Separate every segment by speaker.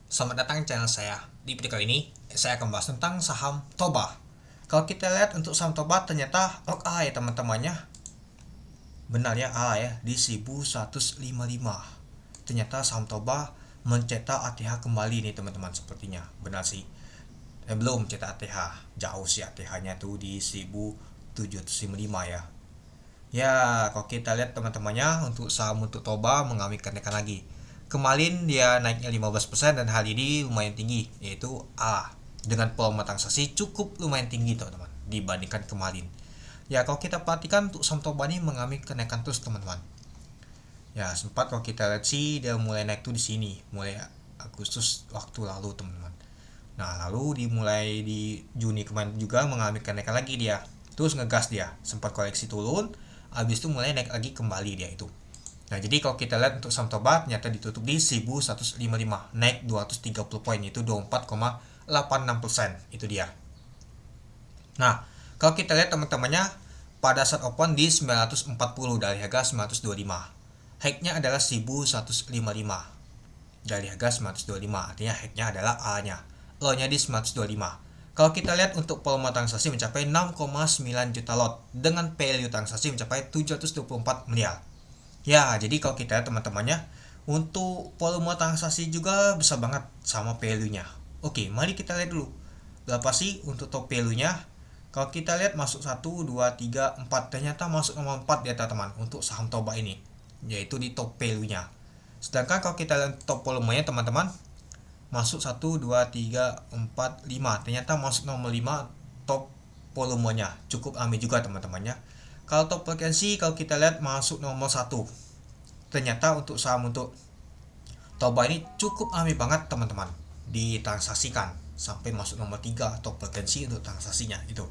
Speaker 1: Selamat datang di channel saya. Di video kali ini, saya akan bahas tentang saham Toba. Kalau kita lihat untuk saham Toba, ternyata OKA ya teman-temannya. Benar ya, A ya, di 1155. Ternyata saham Toba mencetak ATH kembali nih teman-teman sepertinya. Benar sih. Belum cetak ATH. Jauh sih ATH-nya tuh di 1755 ya. Ya, kalau kita lihat teman-temannya untuk saham untuk Toba mengalami kenaikan lagi. Kemarin dia naiknya 15% dan hal ini lumayan tinggi, yaitu A. Dengan volume transaksi cukup lumayan tinggi teman-teman dibandingkan kemarin. Ya, kalau kita perhatikan untuk saham Toba ini mengalami kenaikan terus teman-teman. Ya, sempat kalau kita lihat sih dia mulai naik tuh di sini, mulai Agustus waktu lalu teman-teman. Nah, lalu dimulai di Juni kemarin juga mengalami kenaikan lagi dia. Terus ngegas dia, sempat koleksi turun, habis itu mulai naik lagi kembali dia itu. Nah, jadi kalau kita lihat untuk saham Toba ternyata ditutup di 1155, naik 230 poin, itu 24,86%, itu dia. Nah, kalau kita lihat teman-temannya pada saat open di 940 dari harga 925. High-nya adalah 1155 dari harga 925, artinya high-nya adalah A-nya. Low-nya di 925. Kalau kita lihat untuk volume transaksi mencapai 6,9 juta lot dengan value transaksi mencapai 724 miliar. Ya, jadi kalau kita lihat teman-temannya untuk volume transaksi juga besar banget sama value-nya. Oke, mari kita lihat dulu. Berapa sih untuk top value-nya? Kalau kita lihat masuk 1, 2, 3, 4, ternyata masuk nomor 4 ya teman-teman untuk saham Toba ini, yaitu di top value-nya. Sedangkan kalau kita lihat top volumenya teman-teman, masuk 1, 2, 3, 4, 5, ternyata masuk nomor 5 top volumenya. Cukup ambil juga teman-temannya. Kalau top frekuensi, kalau kita lihat masuk nomor 1. Ternyata untuk saham untuk Toba ini cukup ambil banget teman-teman, ditransaksikan sampai masuk nomor 3 top frekuensi untuk transaksinya itu.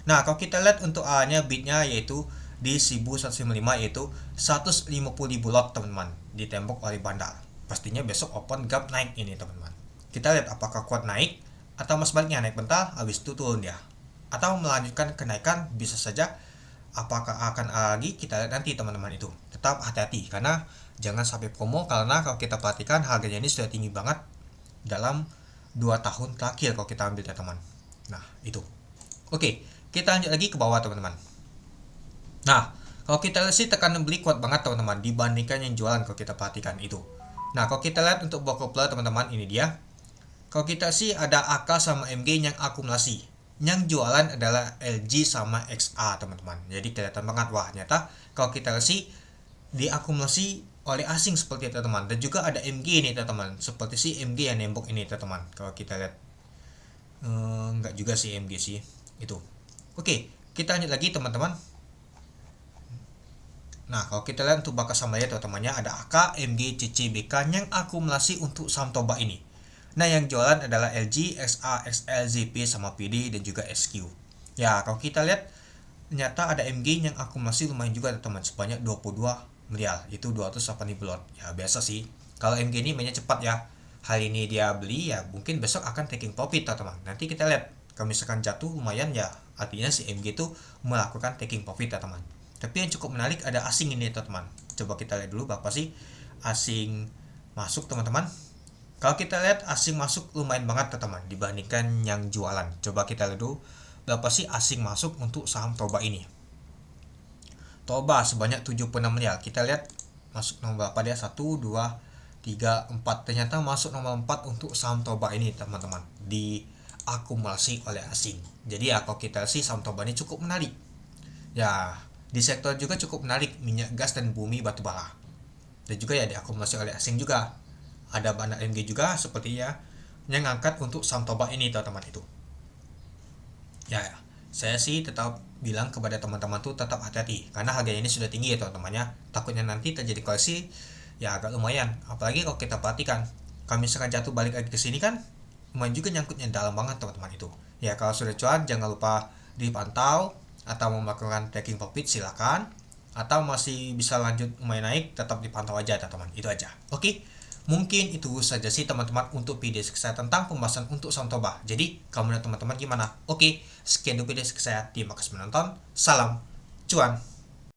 Speaker 1: Nah, kalau kita lihat untuk A-nya bidnya yaitu di 1155, yaitu 150.000 lot teman-teman, ditembok oleh bandar. Pastinya besok open gap naik ini teman-teman. Kita lihat apakah kuat naik atau sebaliknya naik bentar habis itu turun dia, atau melanjutkan kenaikan bisa saja. Apakah akan lagi, kita lihat nanti teman-teman itu. Tetap hati-hati karena jangan sampai promo, karena kalau kita perhatikan harganya ini sudah tinggi banget dalam 2 tahun terakhir kalau kita ambil ya teman. Nah, itu. Oke, kita lanjut lagi ke bawah teman-teman. Nah, kalau kita lihat sih tekanan beli kuat banget teman-teman dibandingkan yang jualan kalau kita perhatikan itu. Nah, kalau kita lihat untuk Bokopla teman-teman, ini dia. Kalau kita sih ada AK sama MG yang akumulasi. Yang jualan adalah LG sama XA teman-teman. Jadi kelihatan banget, wah ternyata kalau kita sih diakumulasi oleh asing seperti itu teman. Dan juga ada MG ini teman-teman, seperti si MG yang nembok ini teman-teman. Kalau kita lihat enggak juga sih MG sih itu. Oke, kita lanjut lagi teman-teman. Nah, kalau kita lihat untuk bakas sama ya teman-temannya, ada AK, MG, CCBK yang akumulasi untuk saham Toba ini. Nah, yang jualan adalah LG, XA, XL, ZP, sama PD, dan juga SQ. Ya, kalau kita lihat, ternyata ada MG yang akumulasi lumayan juga teman-teman, sebanyak 22 miliar, itu 280 lot. Ya, biasa sih. Kalau MG ini mainnya cepat ya. Hari ini dia beli, ya mungkin besok akan taking profit teman-teman. Nanti kita lihat, kalau misalkan jatuh lumayan ya, artinya si MG itu melakukan taking profit teman-teman. Tapi yang cukup menarik ada asing ini teman-teman. Coba kita lihat dulu berapa sih asing masuk teman-teman. Kalau kita lihat asing masuk lumayan banget teman-teman dibandingkan yang jualan. Coba kita lihat dulu berapa sih asing masuk untuk saham Toba ini. Toba sebanyak 76 miliar. Kita lihat masuk nomor berapa dia? 1, 2, 3, 4. Ternyata masuk nomor 4 untuk saham Toba ini teman-teman, diakumulasi oleh asing. Jadi ya kalau kita sih saham Toba ini cukup menarik. Ya, di sektor juga cukup menarik, minyak gas dan bumi batubara. Dan juga ya diakumulasi oleh asing juga. Ada bandar MG juga seperti ya yang ngangkat untuk saham Toba ini teman-teman itu. Ya, saya sih tetap bilang kepada teman-teman tuh tetap hati-hati karena harganya ini sudah tinggi ya teman-temannya. Takutnya nanti terjadi koreksi ya agak lumayan. Apalagi kalau kita perhatikan, kalau misalkan jatuh balik lagi ke sini kan lumayan juga nyangkutnya dalam banget teman-teman itu. Ya, kalau sudah cuan jangan lupa dipantau, atau mau melakukan taking profit silakan, atau masih bisa lanjut lumayan naik tetap dipantau aja teman-teman. Itu aja. Oke. Mungkin itu saja sih teman-teman untuk video saya tentang pembahasan untuk saham Toba. Jadi, kamu dan teman-teman gimana? Oke, sekian dulu video saya. Terima kasih menonton. Salam cuan.